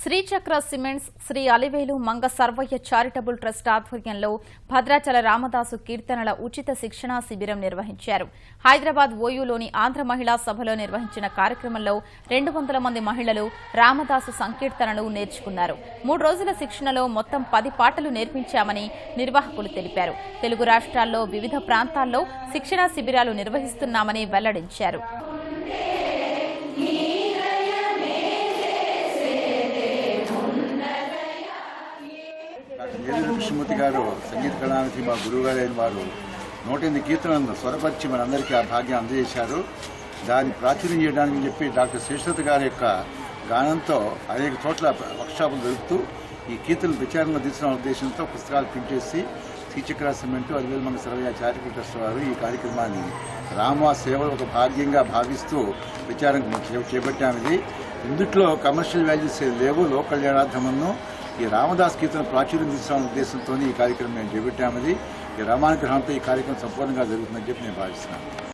శ్రీచక్ర cements Sri Alivelu Manga Sarvaiah charitable trust ఆధ్వర్యంలో భద్రాచల రామదాసు కీర్తనల ఉచిత శిక్షణా శిబిరం నిర్వహించారు. హైదరాబాద్ ఓయూలోని ఆంధ్ర మహిళా సభలో నిర్వహించిన కార్యక్రమంలో 200 మంది మహిళలు రామదాసు సంకీర్తనలు నేర్చుకున్నారు. 3 రోజుల శిక్షణలో మొత్తం 10 పాటలు నేర్పించామని నిర్వాహకులు తెలిపారు. తెలుగు రాష్ట్రాల్లో వివిధ ప్రాంతాల్లో శిక్షణా శిబిరాలు నిర్వహిస్తున్నామని వెల్లడించారు. కృష్ణమూర్తి గారు సంగీత కళానికి మా గురువు గారైన వారు 108 కీర్తనలను స్వరపరిచి మనందరికీ ఆ భాగ్యం అందజేశారు. దాన్ని ప్రాచుర్యం చేయడానికి చెప్పి డాక్టర్ శ్రీశ్వత గారి యొక్క గానంతో అనేక చోట్ల వర్క్షాపులు జరుపుతూ ఈ కీర్తనలు ప్రచారంలో తీసుకున్న ఉద్దేశంతో పుస్తకాలు ప్రింట్ చేసి Srichakra cement Alivelu Manga Sarvaiah charitable trust వారు ఈ కార్యక్రమాన్ని రామ సేవలు ఒక భాగ్యంగా భావిస్తూ ప్రచారం చేపట్టామిది. ఇందుట్లో కమర్షియల్ వాల్యూస్ లేవు. లోక కళ్యాణార్థమను ఈ రామదాస్ కీర్తన ప్రాచుర్యం తీసుకోవాలనే ఉద్దేశంతో ఈ కార్యక్రమం మేము చేపట్టామది. ఈ రామానుగ్రహంతో ఈ కార్యక్రమం సంపూర్ణంగా జరుగుతుందని చెప్పి నేను భావిస్తున్నాను.